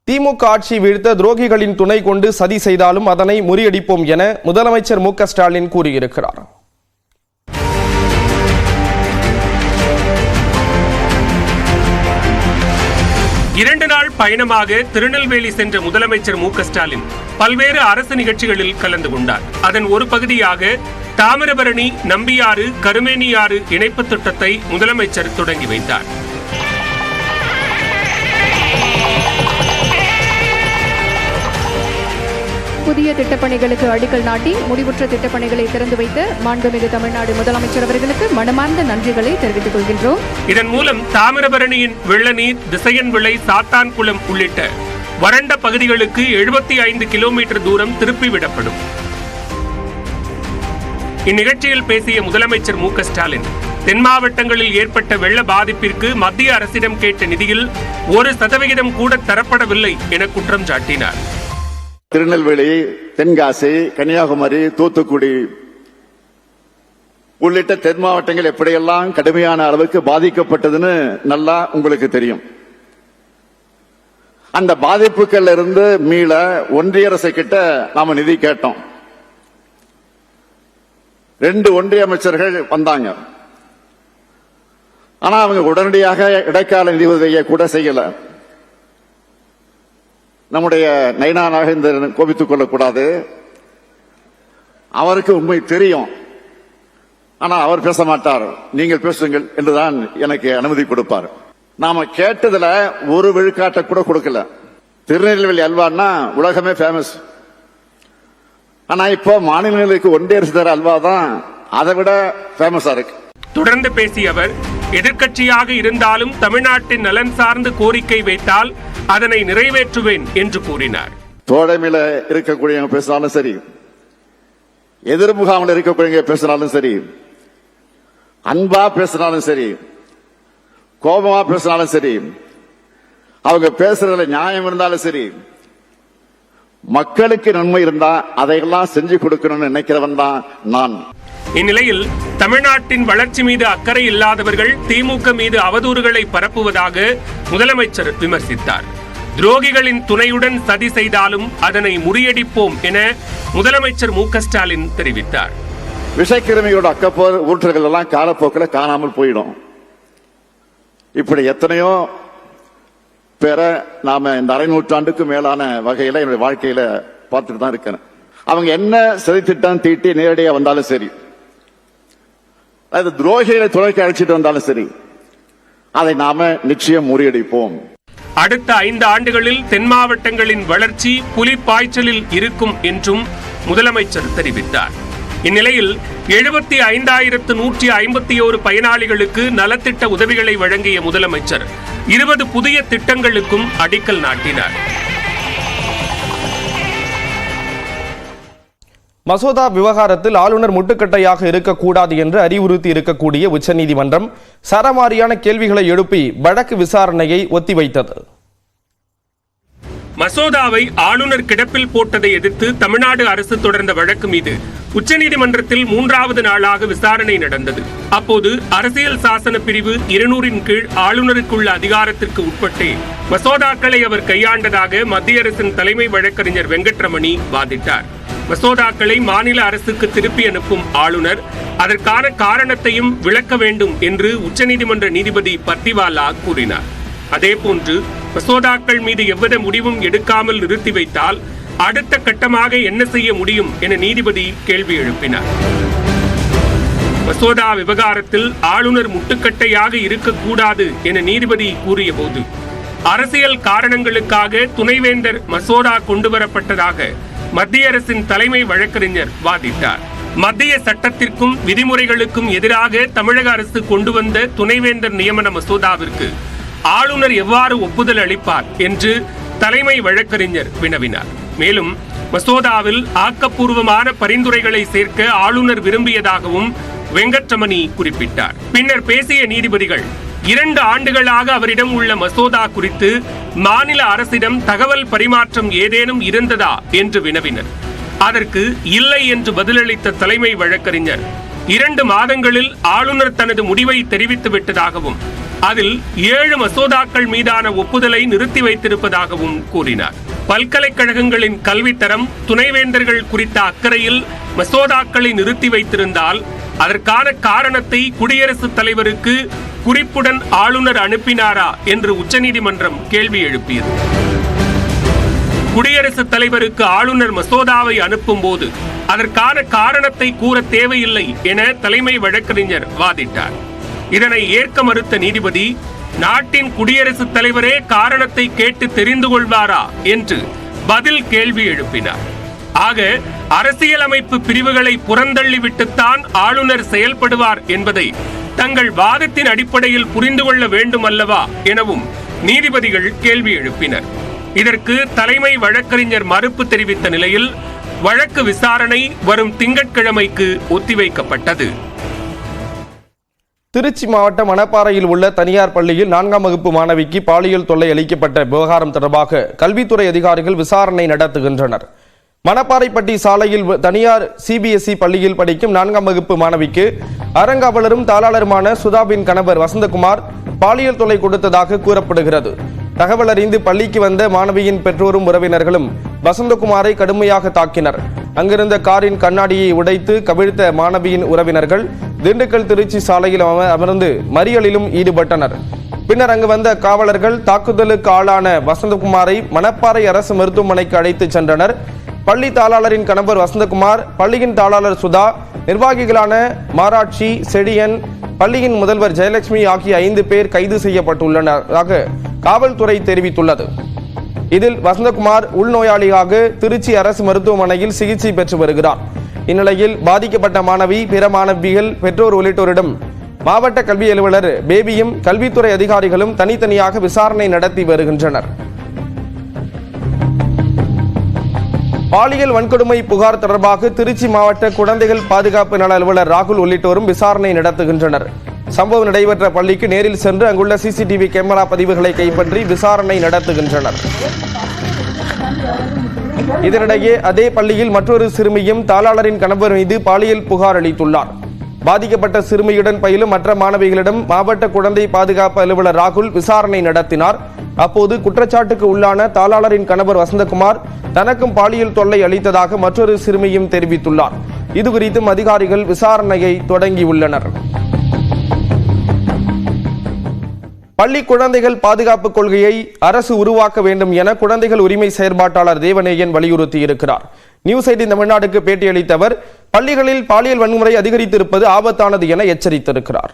திமுக ஆட்சி வீழ்த்த துரோகிகளின் துணை கொண்டு சதி செய்தாலும் அதனை முறியடிப்போம் என முதலமைச்சர் மு க ஸ்டாலின் கூறியிருக்கிறார். இரண்டு நாள் பயணமாக திருநெல்வேலி சென்ற முதலமைச்சர் மு க ஸ்டாலின் பல்வேறு அரசு நிகழ்ச்சிகளில் கலந்து கொண்டார். அதன் ஒரு பகுதியாக தாமிரபரணி நம்பியாறு கருமேனியாறு இணைப்பு திட்டத்தை முதலமைச்சர் தொடங்கி வைத்தார். புதிய திட்டப்பணிகளுக்கு அடிக்கல் நாட்டி முடிவுற்ற திட்டப்பணிகளை திறந்து வைத்த மாண்புமிகு தமிழ்நாடு முதலமைச்சர் அவர்களுக்கு மனமார்ந்த நன்றிகளை தெரிவித்துக் கொள்கின்றோம். இதன் மூலம் தாமிரபரணியின் வெள்ளநீர், திசையன் விளை, சாத்தான்குளம் உள்ளிட்ட வறண்ட பகுதிகளுக்கு 75 கிலோமீட்டர் தூரம் திருப்பிவிடப்படும். இந்நிகழ்ச்சியில் பேசிய முதலமைச்சர் மு க ஸ்டாலின், தென் மாவட்டங்களில் ஏற்பட்ட வெள்ள பாதிப்பிற்கு மத்திய அரசிடம் கேட்ட நிதியில் 1% கூட தரப்படவில்லை என குற்றம் சாட்டினார். திருநெல்வேலி, தென்காசி, கன்னியாகுமரி, தூத்துக்குடி உள்ளிட்ட தென் மாவட்டங்கள் எப்படியெல்லாம் கடுமையான அளவுக்கு பாதிக்கப்பட்டதுன்னு நல்லா உங்களுக்கு தெரியும். அந்த பாதிப்புகள் இருந்து மீள ஒன்றிய அரசு கிட்ட நாம நிதி கேட்டோம். 2 ஒன்றிய அமைச்சர்கள் வந்தாங்க. ஆனா அவங்க உடனடியாக இடைக்கால நிதி உதவியை கூட செய்யல. நம்முடைய நைனா நாகேந்திரன் கோபித்துக் கொள்ளக்கூடாது. அவருக்கு உண்மை தெரியும். ஆனா அவர் பேச மாட்டார். நீங்கள் பேசுங்கள் என்றுதான் எனக்கு அனுமதி கொடுப்பார். நாம கேட்டதுல 1 விழுக்காட்டை கூட கொடுக்கல. திருநெல்வேலி அல்வான்னா உலகமே ஃபேமஸ். ஆனா இப்போ மாநிலங்களுக்கு ஒன்றிய அரசு தர அல்வா தான் அதை விட ஃபேமஸா இருக்கு. தொடர்ந்து பேசிய அவர், எதிர்க்கட்சியாக இருந்தாலும் தமிழ்நாட்டின் நலன் சார்ந்து கோரிக்கை வைத்தால் அதனை நிறைவேற்றுவேன் என்று கூறினார். தோழமையில இருக்கக்கூடியவங்க பேசினாலும் சரி, எதிர்முகாமில் இருக்கக்கூடியவங்க பேசினாலும் சரி, அன்பா பேசினாலும் சரி, கோபமா பேசினாலும் சரி, அவங்க பேசுறதுல நியாயம் இருந்தாலும் சரி, மக்களுக்கு நன்மை இருந்தா அதையெல்லாம் செஞ்சு கொடுக்கணும்னு நினைக்கிறவன் தான் நான். இந்நிலையில் தமிழ்நாட்டின் வளர்ச்சி மீது அக்கறை இல்லாதவர்கள் திமுக மீது அவதூறுகளை பரப்புவதாக முதலமைச்சர் விமர்சித்தார். துரோகிகளின் துணையுடன் சதி செய்தாலும் அதனை முறியடிப்போம் என முதலமைச்சர் மு க ஸ்டாலின் தெரிவித்தார். விஷக்கிருமியோட அக்கப்போர் ஊற்றுகள் எல்லாம் காலப்போக்கில் காணாமல் போயிடும். இப்படி எத்தனையோ பேர நாம இந்த அரை நூற்றாண்டுக்கு மேலான வகையில என்னுடைய வாழ்க்கையில பார்த்துட்டு தான் இருக்கிறேன். அவங்க என்ன சதி திட்டம் தீட்டி நேரடியாக வந்தாலும் சரி, அது துரோகிகளை துணைக்கு அழைச்சிட்டு வந்தாலும் சரி, அதை நாம நிச்சயம் முறியடிப்போம். அடுத்த 5 ஆண்டுகளில் தென் மாவட்டங்களின் வளர்ச்சி புலி பாய்ச்சலில் இருக்கும் என்றும் முதலமைச்சர் தெரிவித்தார். இந்நிலையில் 75,151 பயனாளிகளுக்கு நலத்திட்ட உதவிகளை வழங்கிய முதலமைச்சர் 20 புதிய திட்டங்களுக்கும் அடிக்கல் நாட்டினார். மசோதா விவகாரத்தில் ஆளுநர் முட்டுக்கட்டையாக இருக்கக்கூடாது என்று அறிவுறுத்தி இருக்கக்கூடிய உச்சநீதிமன்றம் சரமாரியான கேள்விகளை எழுப்பி வழக்கு விசாரணையை ஒத்திவைத்தது. மசோதாவை ஆளுநர் கிடப்பில் போட்டதை எதிர்த்து தமிழ்நாடு அரசு தொடர்ந்த வழக்கு மீது உச்சநீதிமன்றத்தில் 3வது நாளாக விசாரணை நடந்தது. அப்போது அரசியல் சாசன பிரிவு 200 கீழ் ஆளுநருக்குள்ள அதிகாரத்திற்கு உட்பட்டே மசோதாக்களை அவர் கையாண்டதாக மத்திய அரசின் தலைமை வழக்கறிஞர் வெங்கட்ரமணி வாதிட்டார். மசோதாக்களை மாநில அரசுக்கு திருப்பி அனுப்பும் ஆளுநர் அதற்கான காரணத்தையும் விளக்க வேண்டும் என்று உச்சநீதிமன்ற நீதிபதி பர்திவாலா கூறினார். அதேபோன்று மசோதாக்கள் மீது எவ்வித முடிவும் எடுக்காமல் நிறுத்தி வைத்தால் அடுத்த கட்டமாக என்ன செய்ய முடியும் என நீதிபதி கேள்வி எழுப்பினார். மசோதா விவகாரத்தில் ஆளுநர் முட்டுக்கட்டையாக இருக்கக்கூடாது என நீதிபதி கூறிய போது, அரசியல் காரணங்களுக்காக துணைவேந்தர் மசோதா கொண்டுவரப்பட்டதாக மத்திய அரசின் தலைமை வழக்கறிஞர் வாதிட்டார். மத்திய சட்டத்திற்கும் விதிமுறைகளுக்கும் எதிராக தமிழக அரசு கொண்டு வந்த துணைவேந்தர் நியமன மசோதாவிற்கு ஆளுநர் எவ்வாறு ஒப்புதல் அளிப்பார் என்று தலைமை வழக்கறிஞர் வினவினார். மேலும் மசோதாவில் ஆக்கப்பூர்வமான பரிந்துரைகளை சேர்க்க ஆளுநர் விரும்பியதாகவும் வெங்கட்ரமணி குறிப்பிட்டார். பின்னர் பேசிய நீதிபதிகள், 2 ஆண்டுகளாக அவரிடம் உள்ள மசோதா குறித்து மாநில அரசிடம் தகவல் பரிமாற்றம் ஏதேனும் இருந்ததா என்று வினவினர். அதற்கு இல்லை என்று பதிலளித்த தலைமை வழக்கறிஞர், 2 மாதங்களில் ஆளுநர் தனது முடிவை தெரிவித்து விட்டதாகவும் அதில் 7 மசோதாக்கள் மீதான ஒப்புதலை நிறுத்தி வைத்திருப்பதாகவும் கூறினார். பல்கலைக்கழகங்களின் கல்வித்தரம், துணைவேந்தர்கள் குறித்த அக்கறையில் மசோதாக்களை நிறுத்தி வைத்திருந்தால் அதற்கான காரணத்தை குடியரசுத் தலைவருக்கு குறிப்புடன் ஆளுநர் அனுப்பினாரா என்று உச்சநீதிமன்றம் கேள்வி எழுப்பியது. குடியரசுத் தலைவருக்கு ஆளுநர் மசோதாவை அனுப்பும் போது அதற்கான காரணத்தை கூற தேவையில்லை என தலைமை வழக்கறிஞர் வாதிட்டார். இதனை ஏற்க மறுத்த நீதிபதி, நாட்டின் குடியரசுத் தலைவரே காரணத்தை கேட்டு தெரிந்து கொள்வாரா என்று பதில் கேள்வி எழுப்பினார். ஆக அரசியலமைப்பு பிரிவுகளை புறந்தள்ளிவிட்டுத்தான் ஆளுநர் செயல்படுவார் என்பதை தங்கள் வாதத்தின் அடிப்படையில் புரிந்து கொள்ள வேண்டும் அல்லவா எனவும் நீதிபதிகள் கேள்வி எழுப்பினர். இதற்கு தலைமை வழக்கறிஞர் மறுப்பு தெரிவித்த நிலையில் வழக்கு விசாரணை வரும் திங்கட்கிழமைக்கு ஒத்திவைக்கப்பட்டது. திருச்சி மாவட்டம் மணப்பாறையில் உள்ள தனியார் பள்ளியில் 4ஆம் வகுப்பு மாணவிக்கு பாலியல் தொல்லை அளிக்கப்பட்ட விவகாரம் தொடர்பாக கல்வித்துறை அதிகாரிகள் விசாரணை நடத்துகின்றனர். மணப்பாறைப்பட்டி சாலையில் தனியார் சிபிஎஸ்இ பள்ளியில் படிக்கும் 4ஆம் வகுப்பு மாணவிக்கு அறங்காவலரும் தாளாளருமான சுதாவின் கணவர் வசந்தகுமார் பாலியல் தொல்லை கொடுத்ததாக கூறப்படுகிறது. தகவல் அறிந்து பள்ளிக்கு வந்த மாணவியின் பெற்றோரும் உறவினர்களும் வசந்தகுமாரை கடுமையாக தாக்கினர். அங்கிருந்த காரின் கண்ணாடியை உடைத்து கவிழ்த்த மாணவியின் உறவினர்கள் திண்டுக்கல் திருச்சி சாலையில் அமர்ந்து மறியலிலும் ஈடுபட்டனர். பின்னர் அங்கு வந்த காவலர்கள் தாக்குதலுக்கு ஆளான வசந்தகுமாரை மணப்பாறை அரசு மருத்துவமனைக்கு அழைத்து சென்றனர். பள்ளி தாளாளரின் கணவர் வசந்தகுமார், பள்ளியின் தாளாளர் சுதா, நிர்வாகிகளான மாராட்சி, செடியன், பள்ளியின் முதல்வர் ஜெயலட்சுமி ஆகிய 5 பேர் கைது செய்யப்பட்டுள்ளனராக காவல்துறை தெரிவித்துள்ளது. இதில் வசந்தகுமார் உள்நோயாளியாக திருச்சி அரசு மருத்துவமனையில் சிகிச்சை பெற்று வருகிறார். இந்நிலையில் பாதிக்கப்பட்ட மாணவி, பிற மாணவிகள், பெற்றோர் உள்ளிட்டோரிடம் மாவட்ட கல்வி அலுவலர் பேபியும் கல்வித்துறை அதிகாரிகளும் தனித்தனியாக விசாரணை நடத்தி வருகின்றனர். பாலியல் வன்கொடுமை புகார் தொடர்பாக திருச்சி மாவட்ட குழந்தைகள் பாதுகாப்பு நல அலுவலர் ராகுல் உள்ளிட்டோரும் விசாரணை நடத்துகின்றனர். சம்பவம் நடைபெற்ற பள்ளிக்கு நேரில் சென்று அங்குள்ள சிசிடிவி கேமரா பதிவுகளை கைப்பற்றி விசாரணை நடத்துகின்றனர். இதனிடையே அதே பள்ளியில் மற்றொரு சிறுமியும் தாளாளரின் கணவர் மீது பாலியல் புகார் அளித்துள்ளார். பாதிக்கப்பட்ட சிறுமியுடன் பயிலும் மற்ற மாணவிகளிடம் மாவட்ட குழந்தை பாதுகாப்பு அலுவலர் ராகுல் விசாரணை நடத்தினார். அப்போது குற்றச்சாட்டுக்கு உள்ளான தாளாளரின் கணவர் வசந்தகுமார் தனக்கும் பாலியல் தொல்லை அளித்ததாக மற்றொரு சிறுமியும் தெரிவித்துள்ளார். இதுகுறித்தும் அதிகாரிகள் விசாரணையை தொடங்கியுள்ளனர். பள்ளி குழந்தைகள் பாதுகாப்பு கொள்கையை அரசு உருவாக்க வேண்டும் என குழந்தைகள் உரிமை செயற்பாட்டாளர் தேவநேயன் வலியுறுத்தி இருக்கிறார். நியூஸ் 18 தமிழ்நாடுக்கு பேட்டியளித்த அவர் பள்ளிகளில் பாலியல் வன்முறை அதிகரித்திருப்பது ஆபத்தானது என எச்சரித்திருக்கிறார்.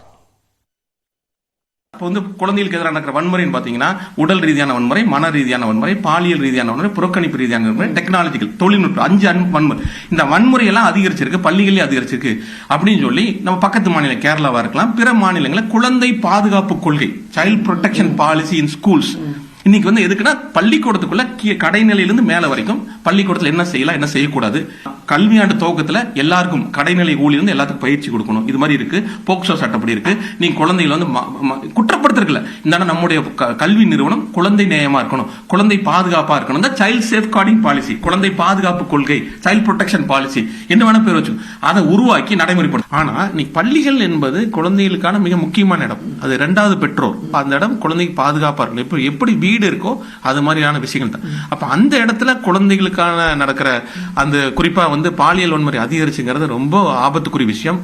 இப்போ குழந்தைகளுக்கு எதிராக நடக்கிற வன்முறைன்னு பார்த்தீங்கன்னா உடல் ரீதியான வன்முறை, மன ரீதியான வன்முறை, பாலியல் ரீதியான வன்முறை, புறக்கணிப்பு ரீதியான வன்முறை, டெக்னாலஜிக்கல் தொழில்நுட்பம் 5 வன்முறை. இந்த வன்முறை எல்லாம் அதிகரிச்சிருக்கு, பள்ளிகளே அதிகரிச்சிருக்கு அப்படின்னு சொல்லி நம்ம பக்கத்து மாநிலம் கேரளாவா இருக்கலாம், பிற மாநிலங்களில் குழந்தை பாதுகாப்பு கொள்கை, child protection policy in schools இன்னைக்கு எதுக்குன்னா பள்ளிக்கூடத்துக்குள்ள கடைநிலையிலிருந்து மேல வரைக்கும் பள்ளிக்கூடத்துல என்ன செய்யலாம், என்ன செய்யக்கூடாது, கல்வியாண்டு துவக்கத்துல எல்லாருக்கும் கடைநிலை ஊழியிலிருந்து எல்லாத்துக்கும் பயிற்சி கொடுக்கணும். இது மாதிரி இருக்கு, போக்சோ சட்டப்படி இருக்கு. நீங்க குழந்தைகளை குற்றப்படுத்திருக்கல. இந்த நம்முடைய கல்வி நிறுவனம் குழந்தை நேயமா இருக்கணும், குழந்தை பாதுகாப்பா இருக்கணும். இந்த சைல்ட் சேஃப் கார்டிங் பாலிசி, குழந்தை பாதுகாப்பு கொள்கை, சைல்ட் ப்ரொடெக்ஷன் பாலிசி என்ன வேணா பேர் வச்சு அதை உருவாக்கி நடைமுறைப்படுத்தும். ஆனா நீ பள்ளிகள் என்பது குழந்தைகளுக்கான மிக முக்கியமான இடம். அது 2வது பெற்றோர். அந்த இடம் குழந்தைக்கு பாதுகாப்பா இருக்கணும். எப்படி வீடு இருக்கோ அது மாதிரியான விஷயங்கள் தான். அப்ப அந்த இடத்துல குழந்தைகளுக்கான நடக்கிற அந்த குறிப்பா பாலியல் வன்முறை அதிகரிச்சுங்கிறது ரொம்ப ஆபத்துக்குரிய விஷயம்.